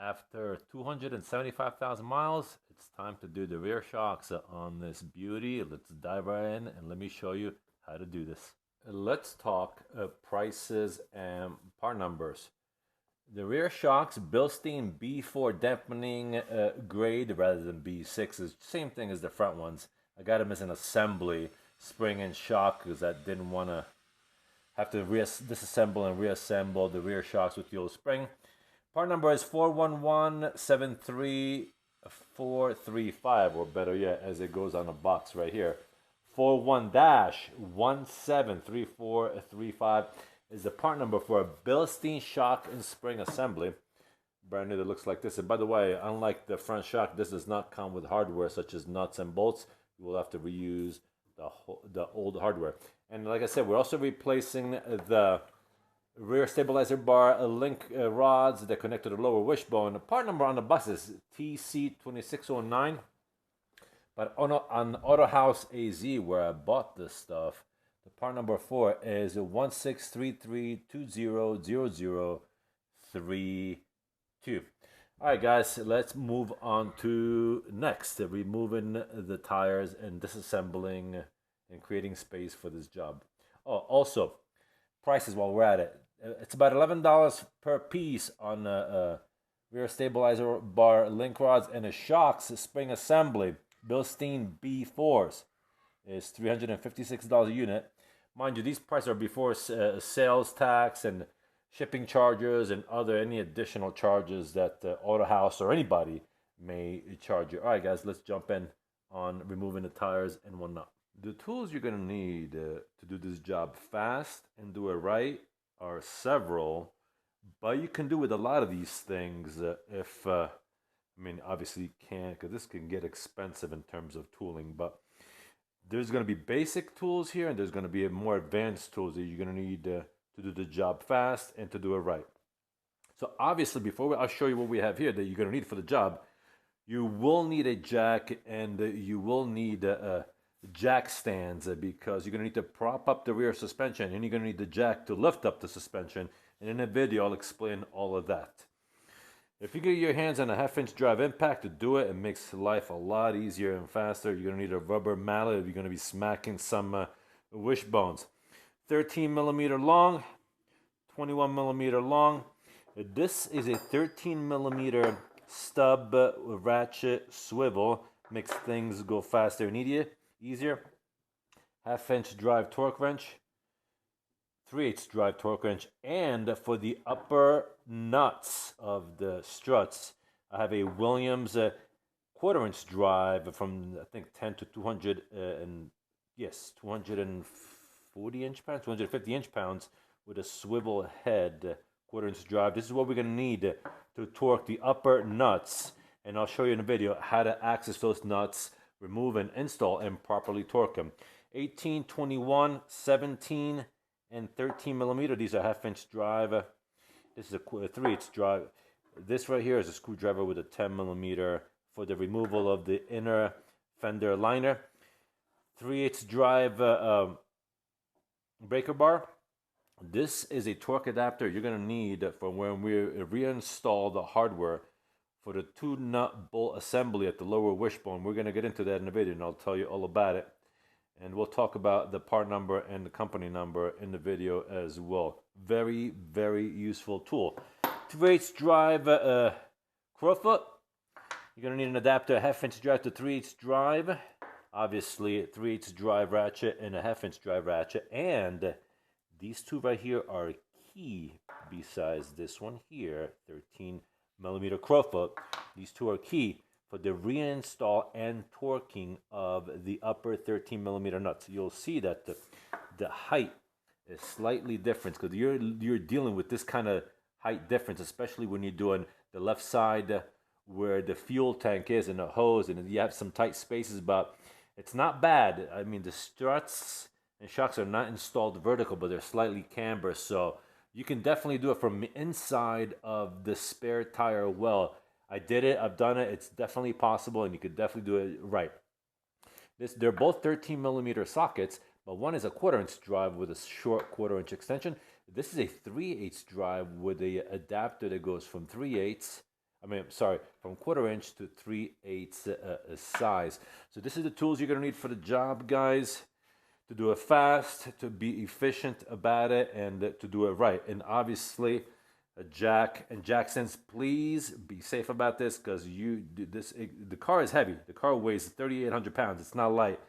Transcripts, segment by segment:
After 275,000 miles, it's time to do the rear shocks on this beauty. Let's dive right in and let me show you how to do this. Let's talk prices and part numbers. The rear shocks, Bilstein B4 dampening grade rather than B6 is same thing as the front ones. I got them as an assembly spring and shock because I didn't want to have to disassemble and reassemble the rear shocks with the old spring. Part number is 411-73435, or better yet, as it goes on the box right here. 41-173435 is the part number for a Bilstein shock and spring assembly. Brand new that looks like this. And by the way, unlike the front shock, this does not come with hardware such as nuts and bolts. You will have to reuse the old hardware. And like I said, we're also replacing the rear stabilizer bar link rods that connect to the lower wishbone. The part number on the bus is TC2609. But on Auto House AZ, where I bought this stuff, the part number 4 is 1633200032. Alright guys, let's move on to next. Removing the tires and disassembling and creating space for this job. Oh, also, prices while we're at it. It's about $11 per piece on rear stabilizer bar link rods, and the shocks spring assembly Bilstein B4's is $356 a unit. Mind you, these prices are before sales tax and shipping charges and any additional charges that Auto House or anybody may charge you. All right, guys, let's jump in on removing the tires and whatnot. The tools you're going to need to do this job fast and do it right are several, but you can do with a lot of these things if, I mean, obviously you can't, because this can get expensive in terms of tooling, but there's going to be basic tools here, and there's going to be more advanced tools that you're going to need to do the job fast and to do it right. So obviously, I'll show you what we have here that you're going to need for the job. You will need a jack, and you will need jack stands because you're going to need to prop up the rear suspension, and you're going to need the jack to lift up the suspension. And in a video, I'll explain all of that. If you get your hands on a 1/2-inch drive impact to do it, it makes life a lot easier and faster. You're going to need a rubber mallet if you're going to be smacking some wishbones. 13 millimeter long, 21 millimeter long. This is a 13 millimeter stub ratchet swivel. Makes things go faster and easier. 1/2-inch drive torque wrench, 3/8 drive torque wrench, and for the upper nuts of the struts, I have a Williams 1/4-inch drive from I think 10 to 200 and yes 240 inch-pounds, 250 inch-pounds with a swivel head 1/4-inch drive. This is what we're going to need to torque the upper nuts, and I'll show you in a video how to access those nuts, remove and install, and properly torque them. 18, 21, 17, and 13 millimeter. These are 1/2-inch drive. This is a 3/8 drive. This right here is a screwdriver with a 10 millimeter for the removal of the inner fender liner. 3/8 drive breaker bar. This is a torque adapter you're going to need for when we reinstall the hardware for the 2-nut bolt assembly at the lower wishbone. We're going to get into that in the video, and I'll tell you all about it. And we'll talk about the part number and the company number in the video as well. Very, very useful tool. 3/8 drive crowfoot. You're going to need an adapter, 1/2-inch drive to 3/8 drive. Obviously, 3/8 drive ratchet and a 1/2-inch drive ratchet. And these two right here are key besides this one here, 13 millimeter crowfoot. These two are key for the reinstall and torquing of the upper 13 millimeter nuts. You'll see that the height is slightly different because you're dealing with this kind of height difference, especially when you're doing the left side where the fuel tank is and the hose, and you have some tight spaces, but it's not bad. I mean, the struts and shocks are not installed vertical, but they're slightly camber, so you can definitely do it from the inside of the spare tire well. I did it, I've done it, it's definitely possible, and you could definitely do it right. They're both 13 millimeter sockets, but one is a 1/4-inch drive with a short 1/4-inch extension. This is a 3/8 drive with a adapter that goes from 3/8 sorry, from 1/4 inch to 3/8 size. So this is the tools you're gonna need for the job, guys, to do it fast, to be efficient about it, and to do it right. And obviously, a jack and jacksons, please be safe about this, because the car is heavy. The car weighs 3,800 pounds. It's not light,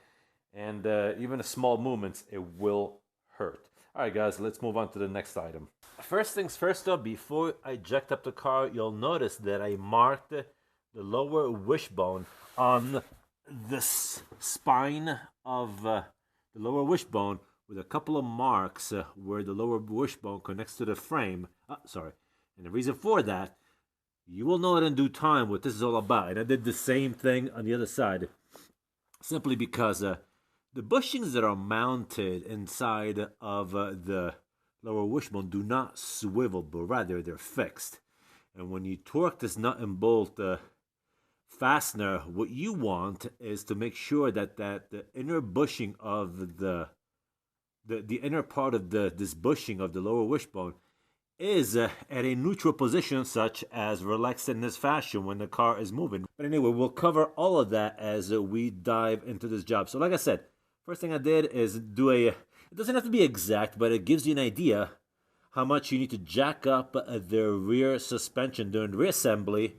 and even a small movements, it will hurt. All right, guys, let's move on to the next item. First things first, though, before I jacked up the car, you'll notice that I marked the lower wishbone on the spine of the lower wishbone with a couple of marks where the lower wishbone connects to the frame. Sorry. And the reason for that, you will know it in due time what this is all about. And I did the same thing on the other side, simply because the bushings that are mounted inside of the lower wishbone do not swivel, but rather they're fixed. And when you torque this nut and bolt fastener, what you want is to make sure that the inner bushing of the inner part of this bushing of the lower wishbone is at a neutral position, such as relaxed in this fashion when the car is moving. But anyway, we'll cover all of that as we dive into this job. So like I said, first thing I did is do it doesn't have to be exact, but it gives you an idea how much you need to jack up the rear suspension during reassembly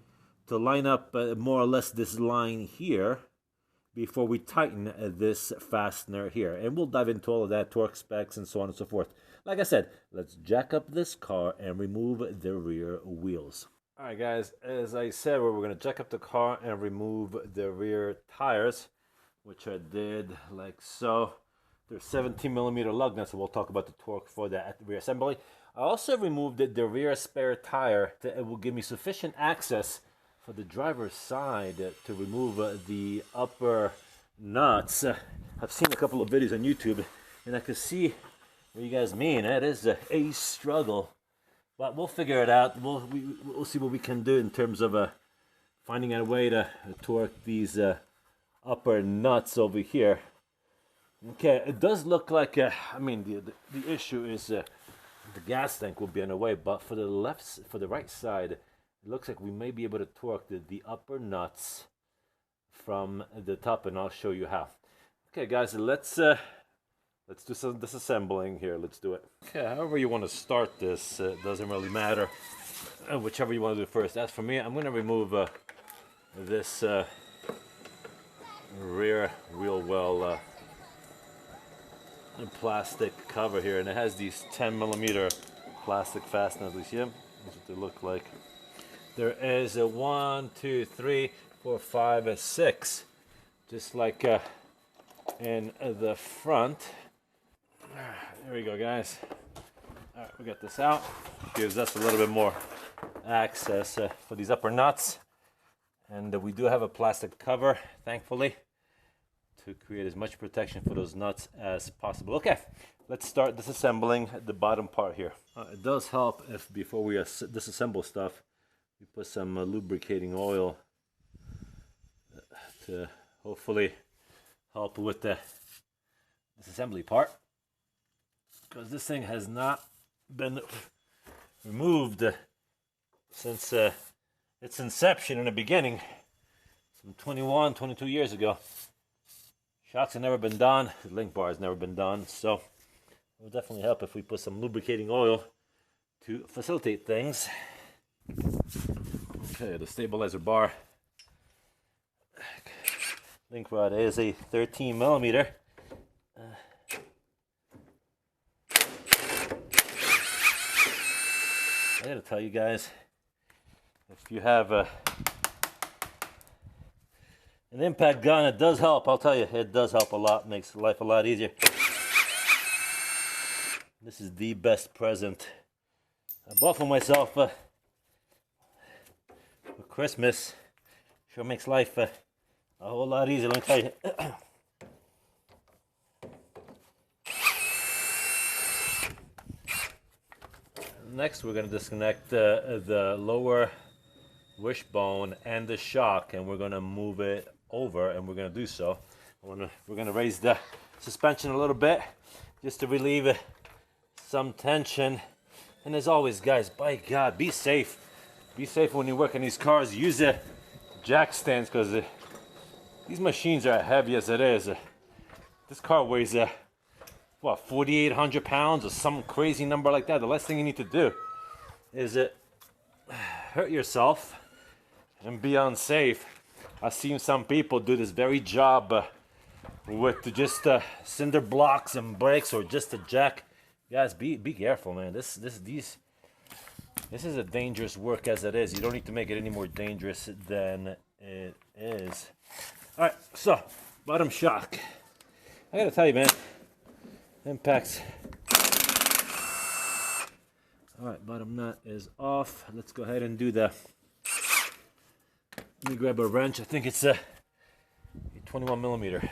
to line up more or less this line here before we tighten this fastener here. And we'll dive into all of that, torque specs and so on and so forth. Like I said, let's jack up this car and remove the rear wheels. All right, guys, as I said, we're going to jack up the car and remove the rear tires, which I did like so. They're 17mm lug nuts, so we'll talk about the torque for that at the rear assembly. I also removed the rear spare tire. It will give me sufficient access for the driver's side to remove the upper nuts. I've seen a couple of videos on YouTube, and I can see what you guys mean. It is a struggle, but we'll figure it out. We'll see what we can do in terms of finding a way to torque these upper nuts over here. Okay, it does look like, the issue is the gas tank will be in the way, but for the right side, it looks like we may be able to torque the upper nuts from the top, and I'll show you how. Okay, guys, let's do some disassembling here. Let's do it. Okay, however you want to start this, it doesn't really matter. Whichever you want to do first. As for me, I'm going to remove this rear wheel well plastic cover here, and it has these 10mm plastic fasteners. You see them? That's what they look like. There is a 1, 2, 3, 4, 5, 6, just like in the front. There we go, guys. All right, we got this out. Gives us a little bit more access for these upper nuts, and we do have a plastic cover, thankfully, to create as much protection for those nuts as possible. Okay, let's start disassembling the bottom part here. It does help if before we disassemble stuff, we put some lubricating oil to hopefully help with the disassembly part, because this thing has not been removed since its inception in the beginning, some 21, 22 years ago. Shocks have never been done, the link bar has never been done, so it will definitely help if we put some lubricating oil to facilitate things. Okay, the stabilizer bar. Link rod is a 13mm. I gotta tell you guys, if you have an impact gun, it does help. I'll tell you, it does help a lot. Makes life a lot easier. This is the best present I bought for myself for Christmas. Sure makes life a whole lot easier, let me tell you. Next, we're going to disconnect the lower wishbone and the shock, and we're going to move it over, and we're going to do so. We're going to raise the suspension a little bit just to relieve some tension. And as always, guys, by God, be safe. be safe when you work on these cars. Use the jack stands, because these machines are heavy as it is. This car weighs what, 4,800 pounds or some crazy number like that. The last thing you need to do is hurt yourself and be unsafe. I've seen some people do this very job with just cinder blocks and brakes, or just a jack. Guys, be careful, man. This is a dangerous work as it is. You don't need to make it any more dangerous than it is. All right, so bottom shock. I gotta tell you, man, impacts. All right, bottom nut is off. Let's go ahead and do the. Let me grab a wrench. I think it's a 21 millimeter.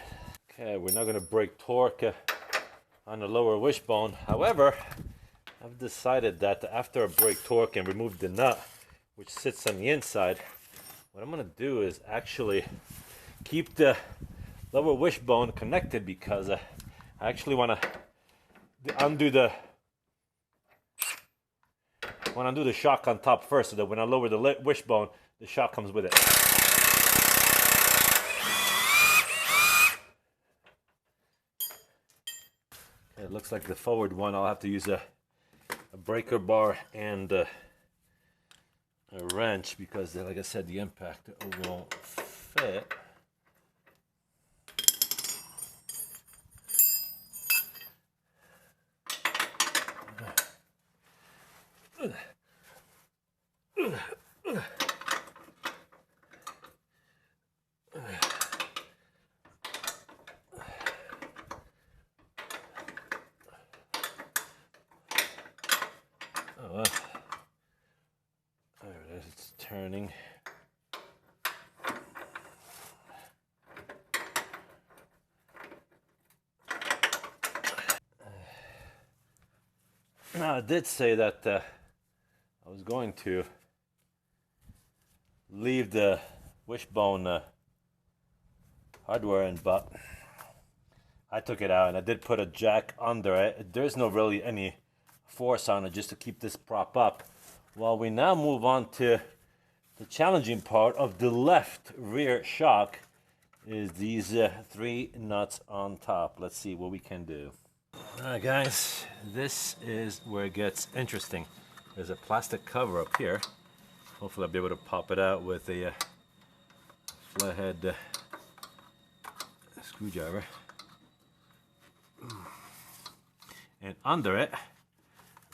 Okay, we're not gonna break torque on the lower wishbone. However, I've decided that after I break torque and remove the nut, which sits on the inside, what I'm gonna do is actually keep the lower wishbone connected, because I actually wanna undo the shock on top first, so that when I lower the wishbone, the shock comes with it. Okay, it looks like the forward one, I'll have to use a breaker bar and a wrench, because like I said, the impact won't fit. Oh, well. There it is, it's turning. Now, I did say that I was going to leave the wishbone hardware in, but I took it out and I did put a jack under it. There's no really any force on it, just to keep this prop up. Well, we now move on to the challenging part of the left rear shock, is these 3 nuts on top. Let's see what we can do. Alright guys, this is where it gets interesting. There's a plastic cover up here. Hopefully I'll be able to pop it out with a flathead screwdriver. And under it,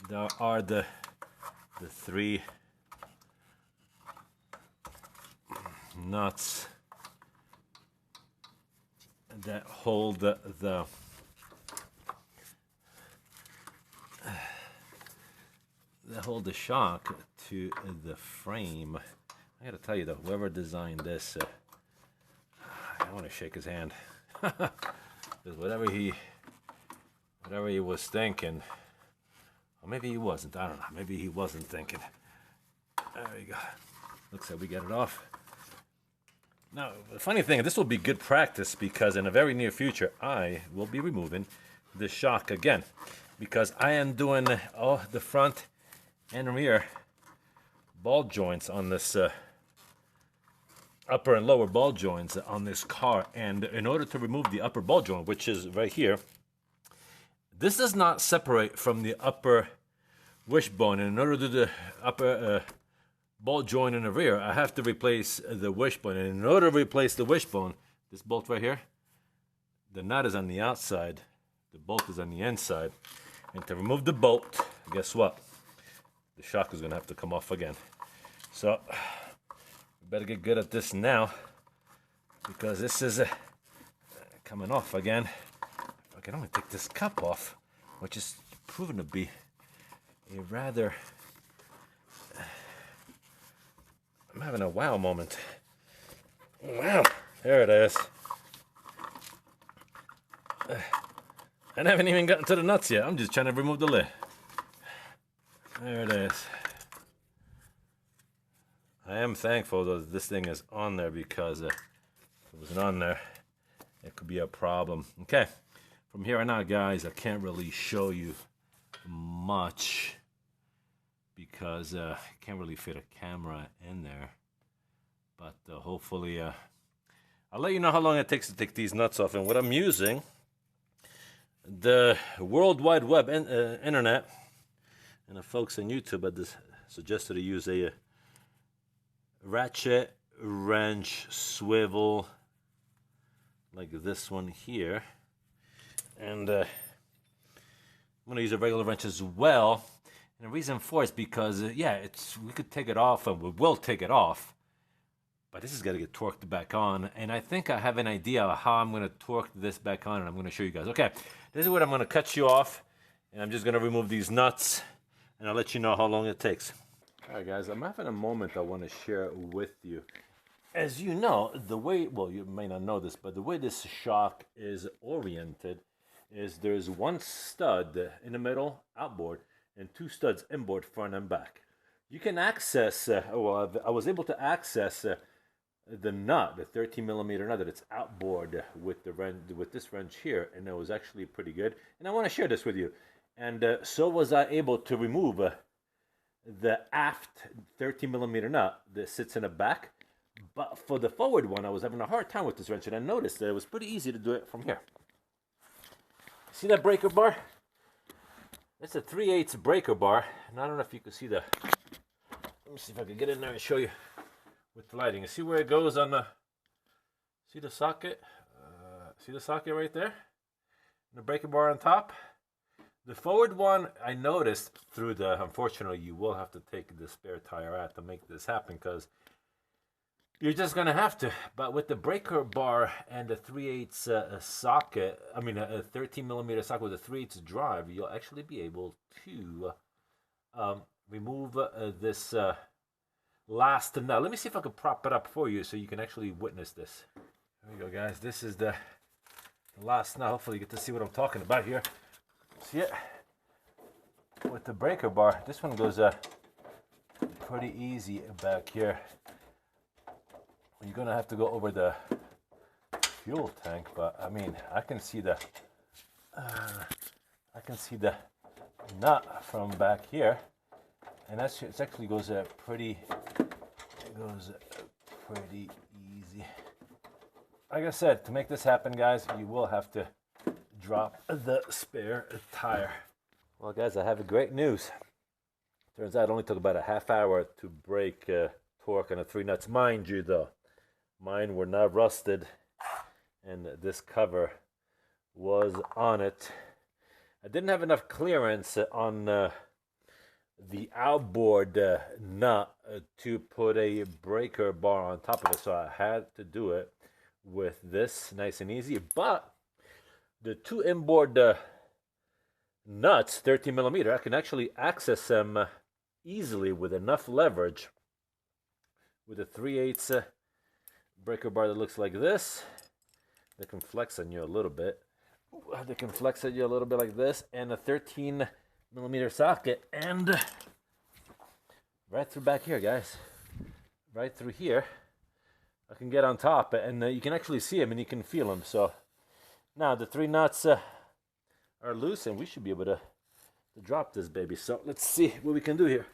there are the 3 nuts that hold the shock to the frame. I gotta tell you though, whoever designed this, I want to shake his hand. Because whatever he was thinking, or maybe he wasn't, I don't know, maybe he wasn't thinking. There we go. Looks like we get it off. Now, the funny thing, this will be good practice, because in the very near future, I will be removing the shock again, because I am doing the front and rear ball joints on this upper and lower ball joints on this car. And in order to remove the upper ball joint, which is right here, this does not separate from the upper wishbone. And in order to do the upper ball joint in the rear, I have to replace the wishbone. And in order to replace the wishbone, this bolt right here, the nut is on the outside, the bolt is on the inside. And to remove the bolt, guess what? The shock is going to have to come off again. So, we better get good at this now, because this is coming off again. If I can only take this cup off, which is proven to be a rather... I'm having a wow moment. Wow, there it is. I haven't even gotten to the nuts yet. I'm just trying to remove the lid. There it is. I am thankful that this thing is on there, because if it wasn't on there, it could be a problem. Okay, from here on out, guys, I can't really show you much because I can't really fit a camera in there. But hopefully, I'll let you know how long it takes to take these nuts off. And what I'm using, the World Wide Web internet, and the folks on YouTube had suggested to use a ratchet wrench swivel like this one here. And I'm going to use a regular wrench as well. And the reason for it is because, yeah, we could take it off, and we will take it off. But this has got to get torqued back on. And I think I have an idea of how I'm going to torque this back on, and I'm going to show you guys. Okay, this is what I'm going to cut you off. And I'm just going to remove these nuts, and I'll let you know how long it takes. All right, guys, I'm having a moment I want to share with you. As you know, the way, well, you may not know this, but the way this shock is oriented is there's one stud in the middle, outboard, and two studs inboard, front and back. You can access, well, I was able to access the nut, the 13 millimeter nut that's outboard with this wrench here, and it was actually pretty good. And I want to share this with you. And so was I able to remove the aft 13 millimeter nut that sits in the back. But for the forward one, I was having a hard time with this wrench, and I noticed that it was pretty easy to do it from here. See that breaker bar? That's a 3/8 breaker bar, and I don't know if you can see let me see if I can get in there and show you with the lighting. You see where it goes on the, see the socket? See the socket right there? And the breaker bar on top? The forward one, I noticed through unfortunately, you will have to take the spare tire out to make this happen, because you're just going to have to. But with the breaker bar and the 3/8 socket, I mean a 13 millimeter socket with a 3/8 drive, you'll actually be able to remove this last nut. Let me see if I can prop it up for you so you can actually witness this. There we go, guys. This is the last nut. Hopefully you get to see what I'm talking about here. See it? With the breaker bar, this one goes pretty easy back here. You're gonna have to go over the fuel tank, but I mean, I can see the nut from back here, and it actually goes pretty easy. Like I said, to make this happen, guys, you will have to drop the spare tire. Well, guys, I have great news. Turns out it only took about a half hour to break torque on the 3 nuts. Mind you, though, mine were not rusted, and this cover was on it. I didn't have enough clearance on the outboard nut to put a breaker bar on top of it, so I had to do it with this, nice and easy. But the 2 inboard nuts, 13 millimeter, I can actually access them easily with enough leverage with a 3/8 breaker bar that looks like this. They can flex on you a little bit. They can flex on you a little bit like this, and a 13 millimeter socket, and right through back here, guys, right through here, I can get on top, and you can actually see them and you can feel them. So now the 3 nuts are loose, and we should be able to drop this baby. So let's see what we can do here.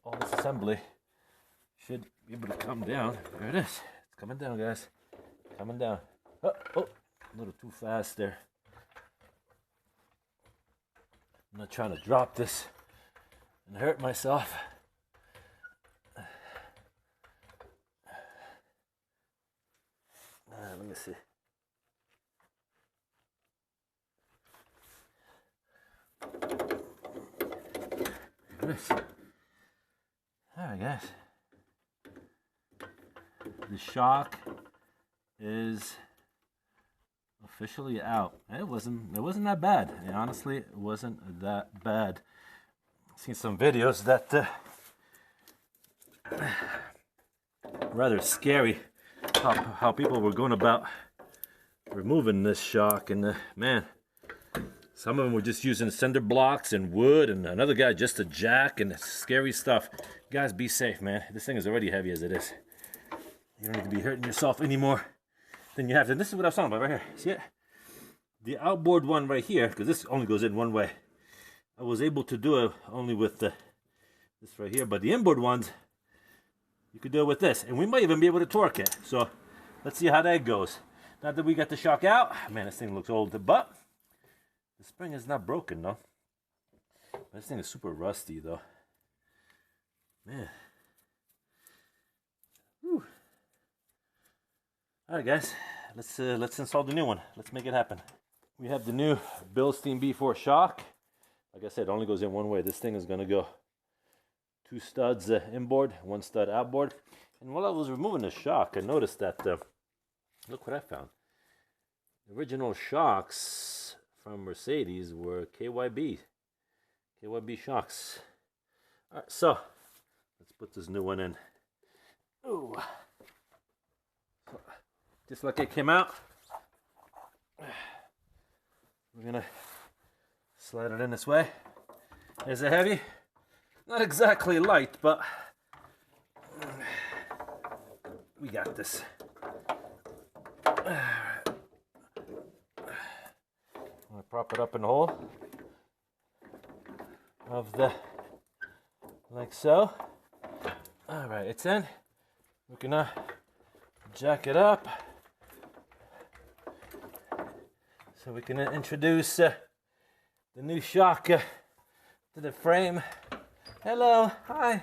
All this assembly should be able to come down. There it is. It's coming down, guys. Coming down. Oh, a little too fast there. I'm not trying to drop this and hurt myself. Let me see. This. All right, guys. The shock is officially out. It wasn't that bad. Honestly, it wasn't that bad. I've seen some videos that rather scary. How people were going about removing this shock, and man, some of them were just using cinder blocks and wood, and another guy just a jack, and scary stuff. Guys, be safe, man. This thing is already heavy as it is. You don't need to be hurting yourself anymore than you have to. And this is what I was talking about right here. See it? The outboard one right here, because this only goes in one way. I was able to do it only with this right here, but the inboard ones, you could do it with this, and we might even be able to torque it. So let's see how that goes. Now that we got the shock out, man, this thing looks old, but the spring is not broken, no. This thing is super rusty, though. Man. Whew. All right, guys, let's install the new one. Let's make it happen. We have the new Bilstein B4 shock. Like I said, it only goes in one way. This thing is gonna go 2 studs inboard, 1 stud outboard. And while I was removing the shock, I noticed that, look what I found. The original shocks from Mercedes were KYB shocks. All right, so let's put this new one in. Ooh. Just like it came out, we're gonna slide it in this way. Is it heavy? Not exactly light, but we got this. I'm gonna prop it up in the hole of the, like so. All right, it's in. We're gonna jack it up so we can introduce the new shock to the frame. Hello, hi.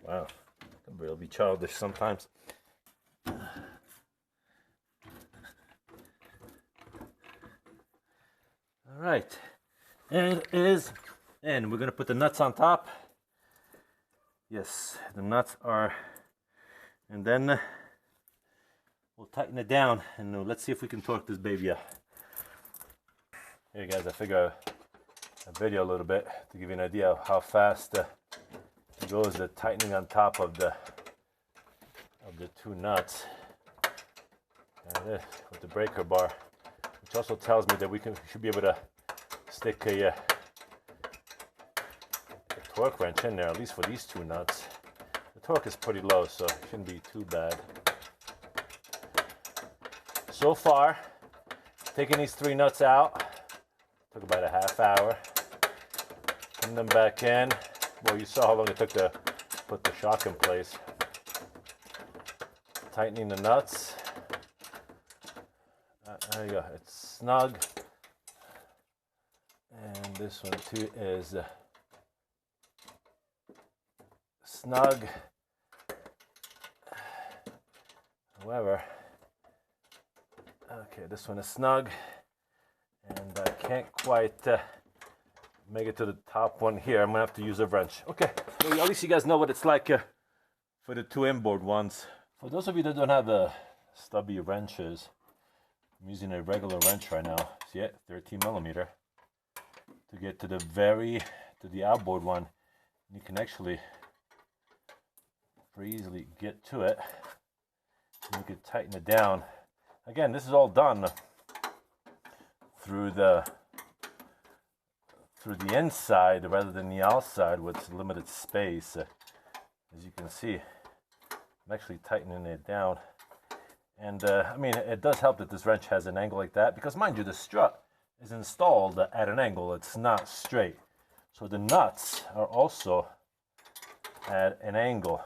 Wow, I can really be childish sometimes. All right, and it is in. We're gonna put the nuts on top. Yes, the nuts are, and then we'll tighten it down, and let's see if we can torque this baby up. Here, guys, I figure a video a little bit to give you an idea of how fast it goes, the tightening on top of the 2 nuts. And this with the breaker bar, which also tells me that we should be able to stick a torque wrench in there, at least for these 2 nuts. The torque is pretty low, so it shouldn't be too bad. So far, taking these 3 nuts out took about a half hour. Putting them back in. Well, you saw how long it took to put the shock in place. Tightening the nuts. There you go. It's snug. And this one too is snug. However, okay, this one is snug, and I can't quite make it to the top one here. I'm gonna have to use a wrench. Okay, well, at least you guys know what it's like for the 2 inboard ones. For those of you that don't have the stubby wrenches, I'm using a regular wrench right now. See it? 13 millimeter. To get to the outboard one, you can actually pretty easily get to it. And you can tighten it down. Again, this is all done through the inside rather than the outside with limited space. As you can see, I'm actually tightening it down. And I mean, it does help that this wrench has an angle like that, because mind you, the strut is installed at an angle. It's not straight. So the nuts are also at an angle.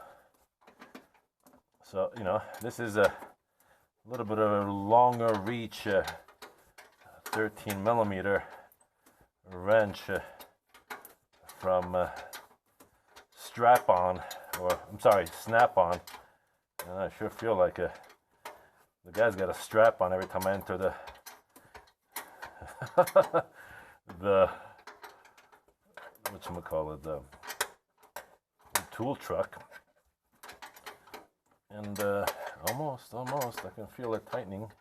So, you know, this is a little bit of a longer reach 13 millimeter wrench from strap-on, or I'm sorry, snap-on. And I sure feel like the guy's got a strap on every time I enter the whatchamacallit, the tool truck. And almost, I can feel it tightening.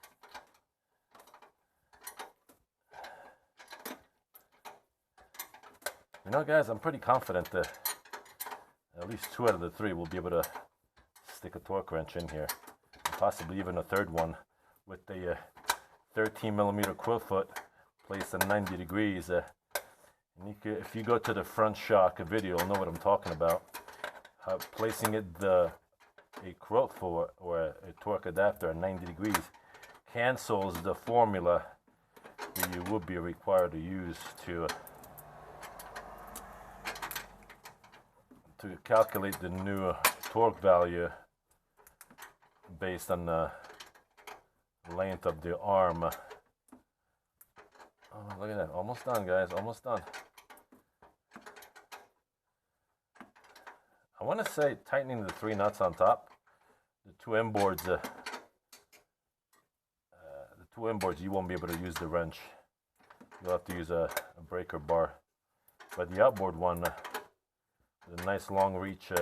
You know, guys, I'm pretty confident that at least 2 out of the 3 will be able to stick a torque wrench in here, and possibly even a third one with the 13 millimeter quill foot placed at 90 degrees. And if you go to the front shock video, you'll know what I'm talking about. Placing it a quill foot or a torque adapter at 90 degrees cancels the formula that you would be required to use to to calculate the new torque value based on the length of the arm. Oh, look at that. Almost done, guys. Almost done. I want to say tightening the 3 nuts on top. The 2 inboards, you won't be able to use the wrench. You'll have to use a breaker bar. But the outboard one, with a nice long reach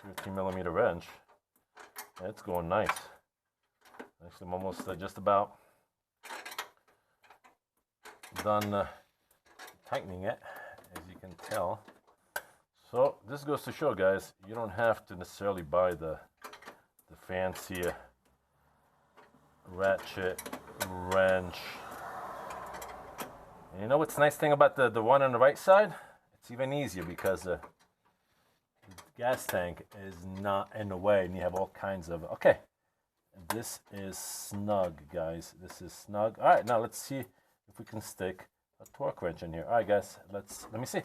13mm wrench, it's going nice. Actually, I'm almost just about done tightening it, as you can tell. So this goes to show, guys, you don't have to necessarily buy the fancy ratchet wrench. And you know what's the nice thing about the one on the right side? It's even easier because the gas tank is not in the way, and you have all kinds of... Okay, this is snug, guys. This is snug. All right, now let's see if we can stick a torque wrench in here. All right, guys, let me see.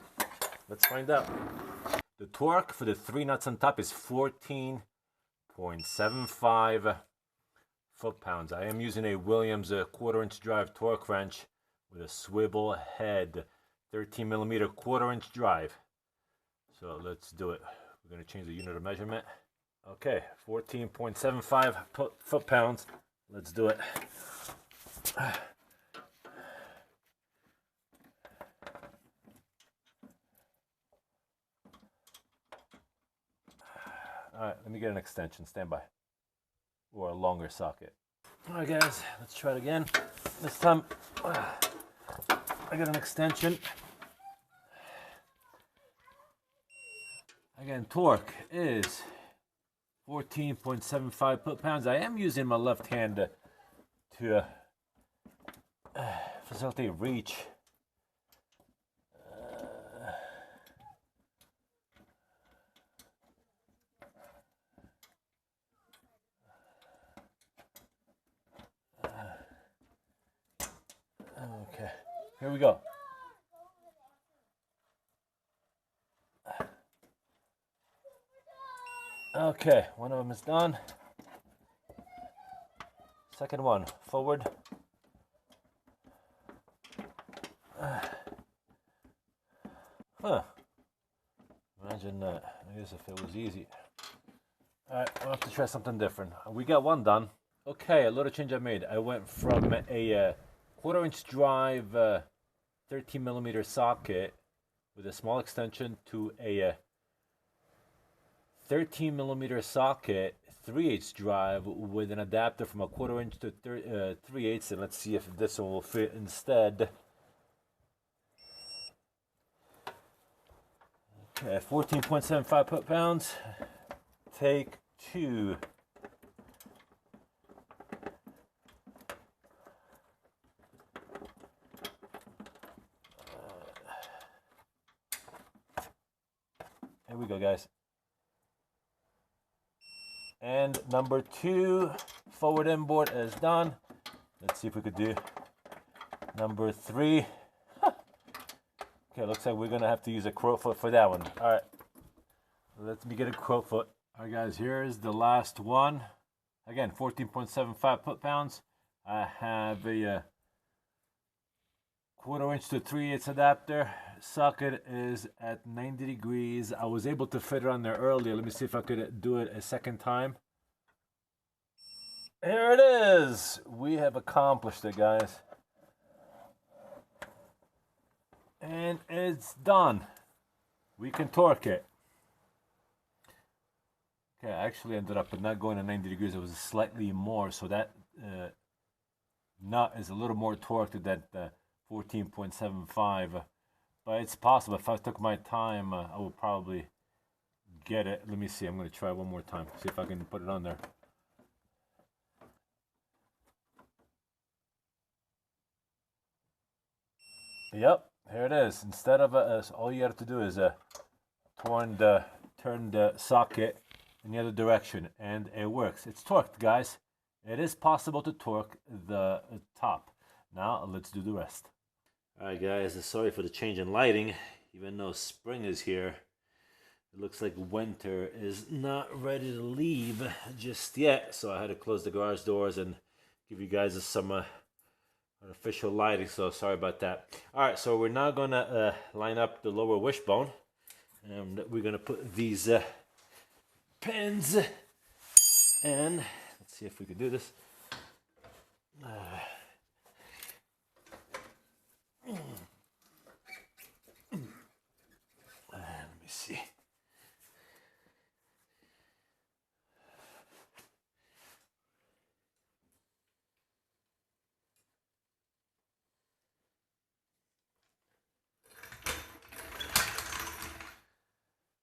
Let's find out. The torque for the 3 nuts on top is 14.75 foot-pounds. I am using a Williams 1/4-inch drive torque wrench with a swivel head, 13mm 1/4-inch drive. So let's do it. We're going to change the unit of measurement. Okay, 14.75 foot-pounds. Let's do it. All right, let me get an extension. Stand by. Or a longer socket. All right, guys, let's try it again. This time, I got an extension. Again, torque is 14.75 foot-pounds. I am using my left hand to facilitate reach. Okay, here we go. Okay, one of them is done. Second one, forward. Huh. Imagine that. I guess if it was easy. Alright, we'll have to try something different. We got one done. Okay, a little change I made. I went from a 1/4-inch drive 13mm socket with a small extension to a 13mm socket 3/8 drive with an adapter from a 1/4-inch to 3/8, and let's see if this one will fit instead. Okay, 14.75 foot-pounds. Take 2. Here we go, guys. And number 2 forward inboard is done. Let's see if we could do number 3. Okay, looks like we're gonna have to use a crowfoot for that one. All right, let me get a crowfoot. All right, guys, here's the last one. Again, 14.75 foot-pounds. I have a 1/4-inch to 3/8 adapter. Socket is at 90 degrees. I was able to fit it on there earlier. Let me see if I could do it a second time. Here it is. We have accomplished it, guys. And it's done. We can torque it. Okay, I actually ended up not going to 90 degrees. It was slightly more, so that nut is a little more torqued than that 14.75. But it's possible. If I took my time, I would probably get it. Let me see. I'm going to try one more time. See if I can put it on there. Yep, here it is. Instead of all you have to do is turn the socket in the other direction, and it works. It's torqued, guys. It is possible to torque the top. Now let's do the rest. All right, guys, sorry for the change in lighting. even though spring is here, it looks like winter is not ready to leave just yet. So I had to close the garage doors and give you guys some artificial lighting. So sorry about that. All right, so we're now gonna line up the lower wishbone, and we're gonna put these pins in. Let's see if we can do this. Let me see.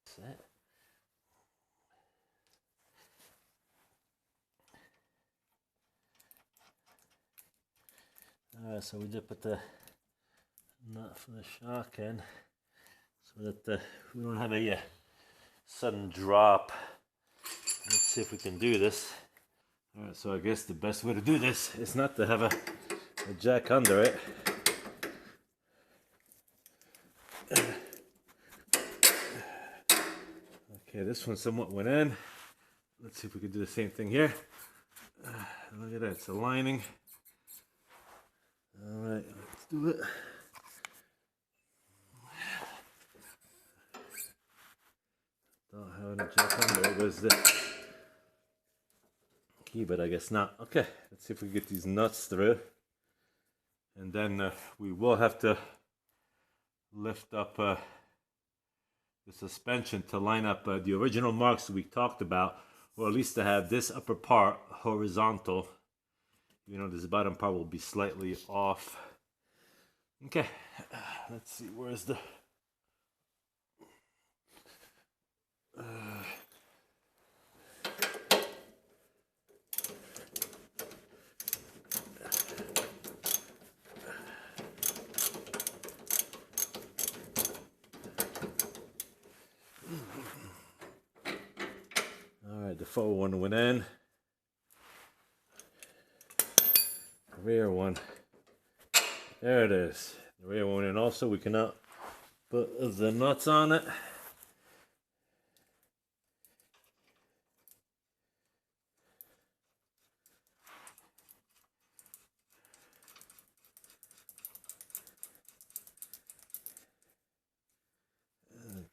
That's it. Alright, so we just put the nut for the shock in so that we don't have a sudden drop. Let's see if we can do this. Alright, so I guess the best way to do this is not to have a jack under it. Okay, this one somewhat went in. Let's see if we can do the same thing here. Look at that, it's aligning. Alright, let's do it. Don't have any jack under. There goes the key, but I guess not. Okay, let's see if we can get these nuts through. And then we will have to lift up the suspension to line up the original marks we talked about, or at least to have this upper part horizontal. You know, this bottom part will be slightly off. Okay, let's see, where's the... Alright, the forward one went in. Rear one, there it is. The rear one, and also we cannot put the nuts on it.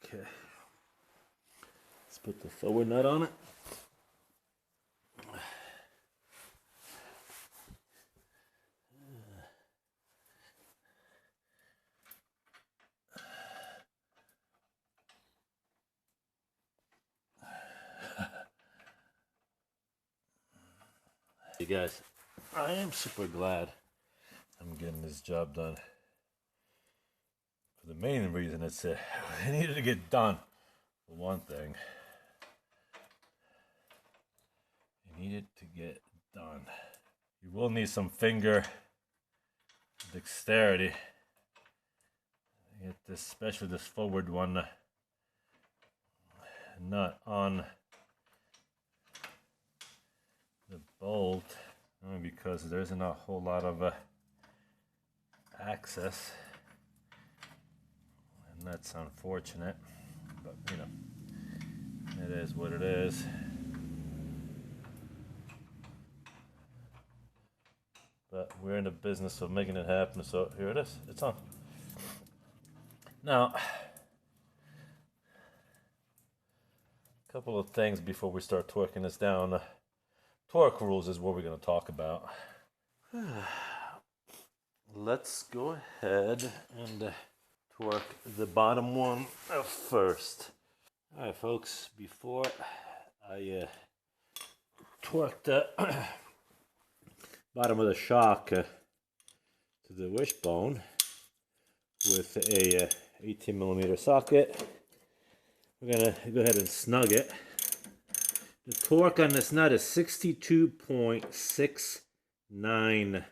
Okay, let's put the forward nut on it. Hey guys, I am super glad I'm getting this job done. For the main reason, it's it needed to get done. For one thing, it needed to get done. You will need some finger dexterity. Get this, especially this forward one, nut on the bolt, only because there isn't a whole lot of access, and that's unfortunate, but you know, it is what it is. But we're in the business of making it happen, so here it is, it's on. Now, a couple of things before we start torquing this down. Torque rules is what we're going to talk about. Let's go ahead and torque the bottom one first. Alright folks, before I torque the bottom of the shock to the wishbone with a 18mm socket, we're going to go ahead and snug it. The torque on this nut is 62.69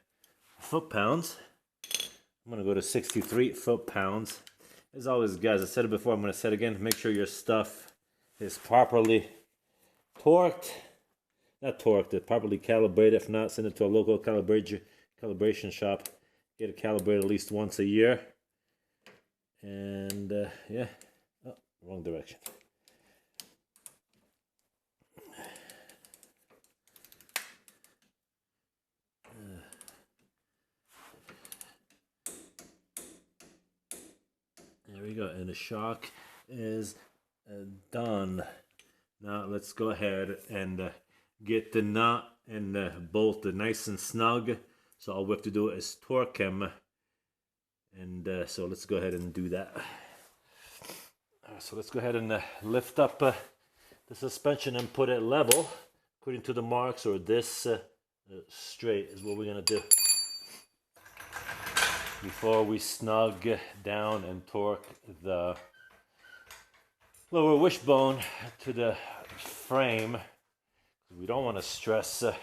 foot-pounds. I'm going to go to 63 foot-pounds. As always, guys, I said it before, I'm going to say it again. Make sure your stuff is properly torqued. Not torqued, properly calibrated. If not, send it to a local calibration shop. Get it calibrated at least once a year. And yeah, oh, wrong direction. There we go, and the shock is done. Now let's go ahead and get the nut and bolt nice and snug. So all we have to do is torque them, and so let's go ahead and do that. So let's go ahead and lift up the suspension and put it level according to the marks, or this straight is what we're gonna do before we snug down and torque the lower wishbone to the frame. We don't want to stress the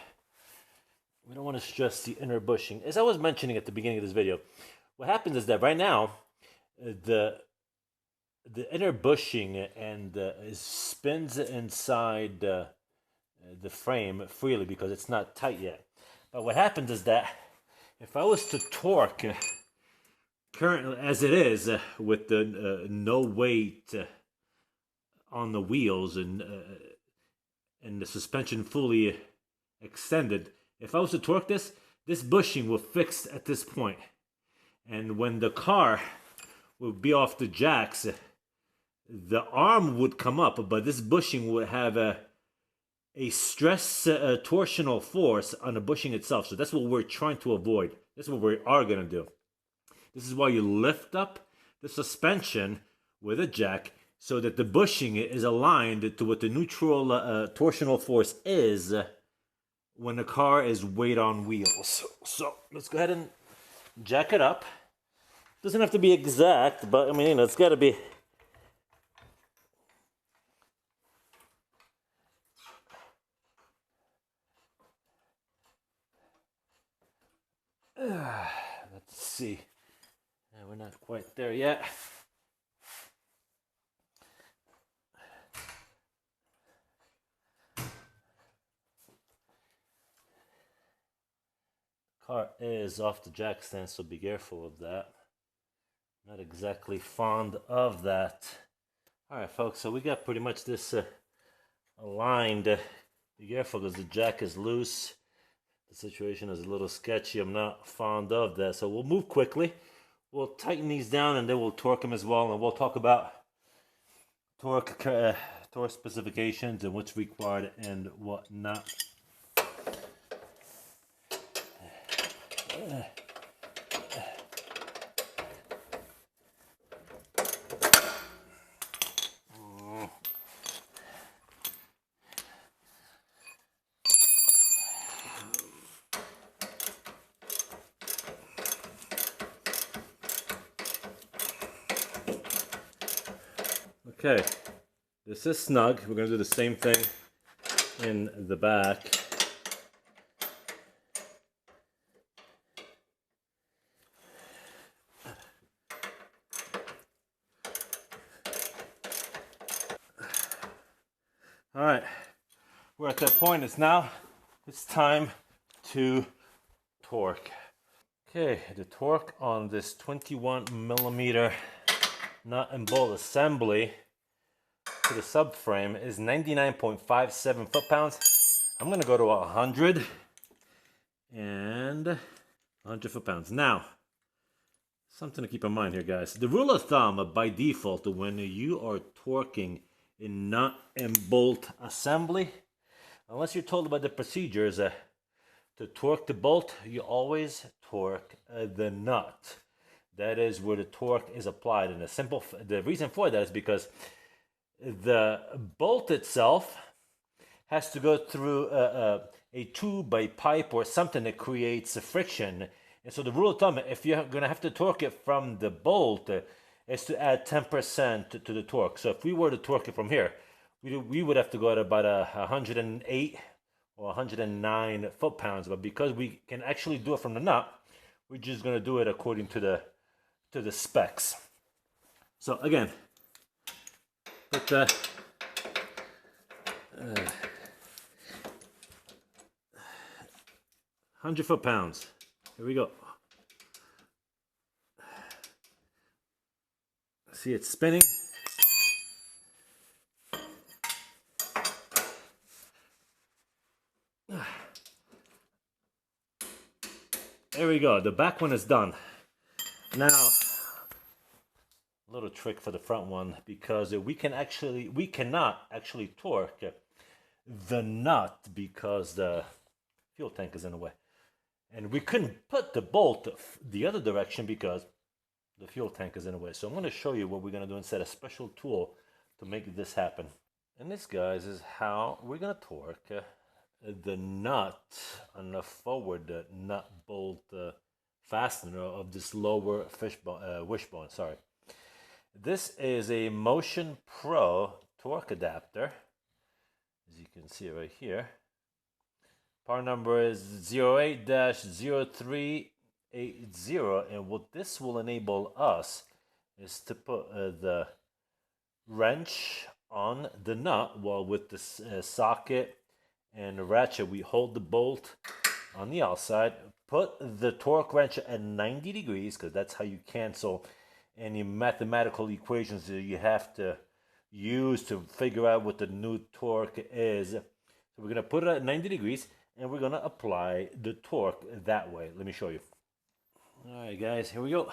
inner bushing. As I was mentioning at the beginning of this video, what happens is that right now the inner bushing and spins inside the frame freely because it's not tight yet. But what happens is that if I was to torque currently as it is with the no weight on the wheels and the suspension fully extended, if I was to torque this bushing will fix at this point, and when the car would be off the jacks, the arm would come up, but this bushing would have a stress torsional force on the bushing itself. So that's what we're trying to avoid. That's what we are going to do. This is why you lift up the suspension with a jack so that the bushing is aligned to what the neutral torsional force is when the car is weight on wheels. So let's go ahead and jack it up. Doesn't have to be exact, but I mean, you know, it's got to be. Let's see. We're not quite there yet. Car is off the jack stand, so be careful of that. Not exactly fond of that. Alright folks, so we got pretty much this aligned. Be careful because the jack is loose. The situation is a little sketchy. I'm not fond of that. So we'll move quickly. We'll tighten these down and then we'll torque them as well. And we'll talk about torque specifications and what's required and what not. Okay, this is snug. We're going to do the same thing in the back. All right, we're at that point. It's time to torque. Okay, the torque on this 21 millimeter nut and bolt assembly to the subframe is 99.57 foot-pounds. I'm gonna go to 100 and 100 foot-pounds. Now, something to keep in mind here, guys. The rule of thumb by default when you are torquing in nut and bolt assembly, unless you're told about the procedures, to torque the bolt, you always torque the nut. That is where the torque is applied. And the reason for that is because the bolt itself has to go through a tube, a pipe, or something that creates a friction. And so the rule of thumb, if you're going to have to torque it from the bolt, is to add 10% to the torque. So if we were to torque it from here, we would have to go at about 108 or 109 foot-pounds. But because we can actually do it from the nut, we're just going to do it according to the specs. So again, put the 100 foot-pounds. Here we go. See it's spinning. There we go. The back one is done. Now, a little trick for the front one, because we cannot actually torque the nut because the fuel tank is in the way. And we couldn't put the bolt the other direction because the fuel tank is in the way. So I'm going to show you what we're going to do instead, a special tool to make this happen. And this, guys, is how we're going to torque the nut on the forward nut bolt fastener of this lower wishbone. Sorry. This is a Motion Pro torque adapter, as you can see right here. Part number is 08-0380, and what this will enable us is to put the wrench on the nut, while with the socket and the ratchet we hold the bolt on the outside, put the torque wrench at 90 degrees, because that's how you cancel any mathematical equations that you have to use to figure out what the new torque is. So we're going to put it at 90 degrees, and we're going to apply the torque that way. Let me show you. All right, guys, here we go.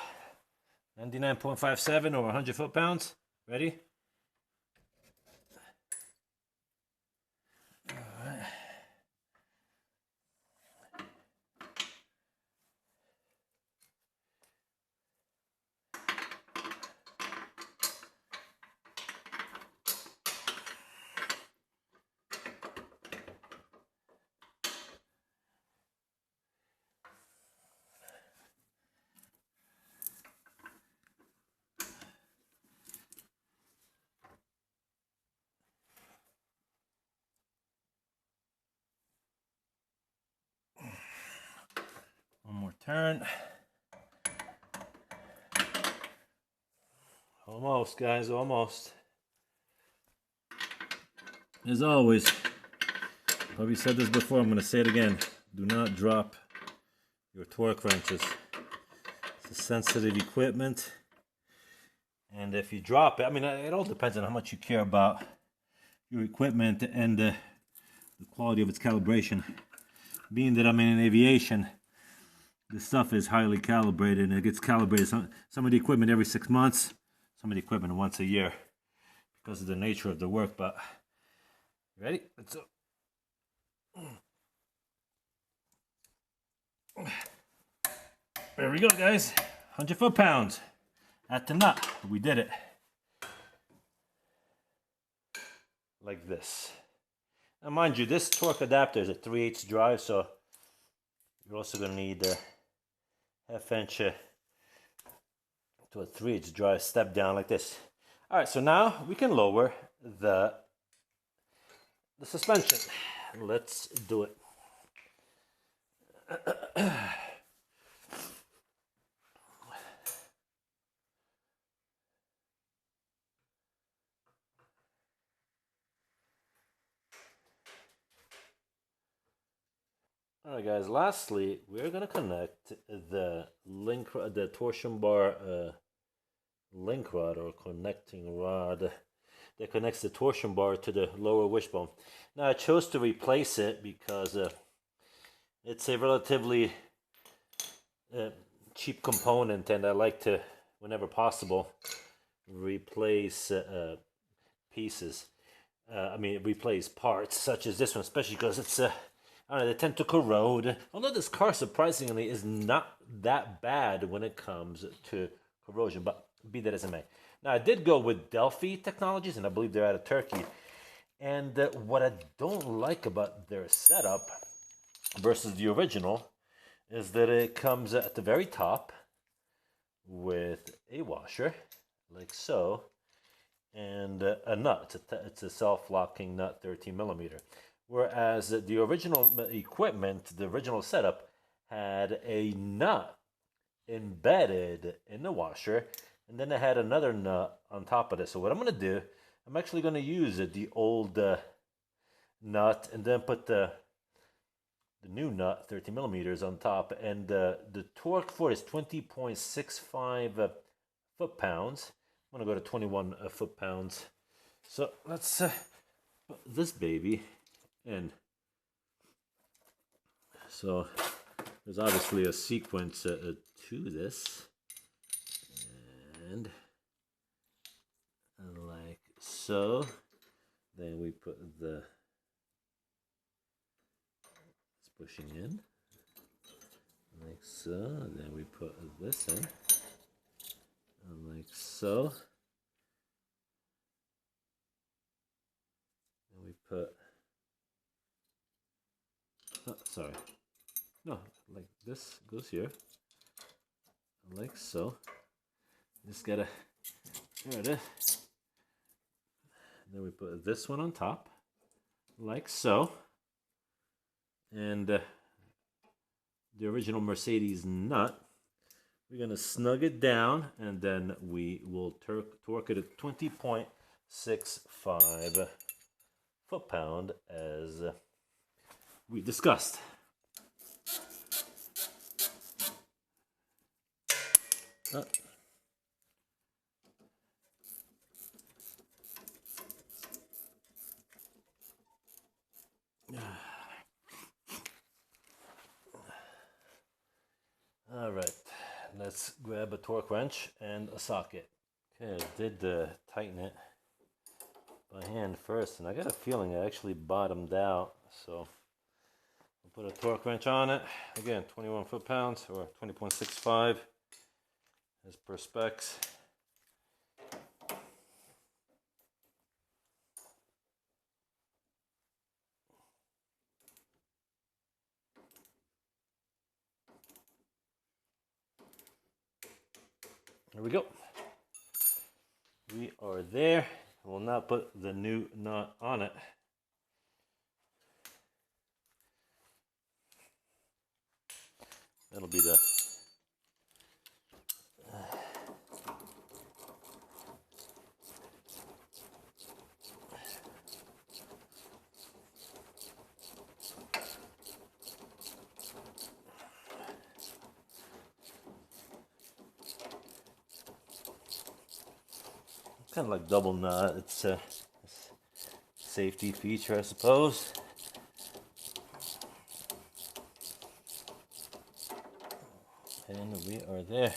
99.57 or 100 foot-pounds. Ready? One more turn. Almost, guys, almost. As always, probably said this before, I'm going to say it again. Do not drop your torque wrenches. It's a sensitive equipment. And if you drop it, I mean, it all depends on how much you care about your equipment and the quality of its calibration. Being that I'm in aviation, this stuff is highly calibrated, and it gets calibrated. Some of the equipment every 6 months, some of the equipment once a year, because of the nature of the work. But ready? There we go, guys. 100 foot-pounds at the nut. We did it. Like this. Now, mind you, this torque adapter is a 3/8 drive, so you're also going to need a half-inch to a 3/8 drive step down like this. All right, so now we can lower the suspension. Let's do it. All right, guys. Lastly, we're gonna connect the torsion bar link rod, or connecting rod that connects the torsion bar to the lower wishbone. Now, I chose to replace it because it's a relatively cheap component, and I like to, whenever possible, replace pieces. Replace parts such as this one, especially because it's I don't know, they tend to corrode. Although this car, surprisingly, is not that bad when it comes to corrosion, but be that as it may. Now, I did go with Delphi Technologies, and I believe they're out of Turkey. And what I don't like about their setup versus the original is that it comes at the very top with a washer, like so, and a nut. It's a self-locking nut, 13 millimeter. Whereas the original equipment, the original setup, had a nut embedded in the washer, and then it had another nut on top of this. So what I'm going to do, I'm actually going to use the old nut, and then put the new nut, 13 millimeters, on top. And the torque for it is 20.65 foot-pounds. I'm gonna go to 21 foot-pounds. So let's put this baby in. So there's obviously a sequence to this, and like so. Then we put the it's pushing in like so. Then we put this in like so. And we put sorry. No, like this goes here, like so. Just gotta, there it is. And then we put this one on top, like so. And the original Mercedes nut, we're gonna snug it down, and then we will torque it at 20.65 foot-pound as we discussed. All right, let's grab a torque wrench and a socket. Okay, I did tighten it by hand first, and I got a feeling I actually bottomed out, so I'll put a torque wrench on it. Again, 21 foot-pounds or 20.65 as per specs. There we go. We are there. We'll now put the new nut on it. That'll be the kind of like double nut. It's a safety feature, I suppose. And we are there.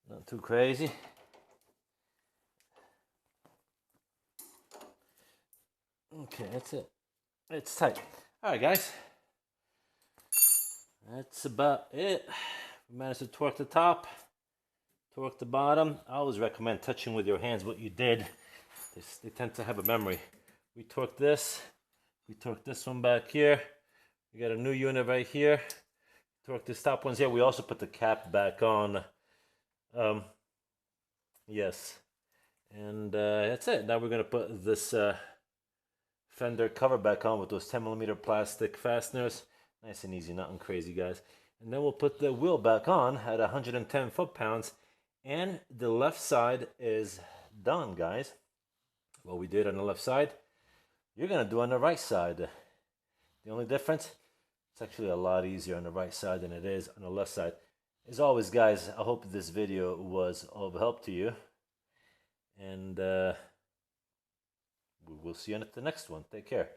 Not too crazy. Okay, that's it. It's tight. All right, guys. That's about it. We managed to torque the top, torque the bottom. I always recommend touching with your hands what you did. They tend to have a memory. We torqued this. We torqued this one back here. We got a new unit right here. Torque this top ones here. We also put the cap back on. Yes. And that's it. Now we're going to put this fender cover back on with those 10mm plastic fasteners. Nice and easy, nothing crazy, guys. And then we'll put the wheel back on at 110 foot-pounds. And the left side is done, guys. What we did on the left side, you're going to do on the right side. The only difference, it's actually a lot easier on the right side than it is on the left side. As always, guys, I hope this video was of help to you. And we will see you on the next one. Take care.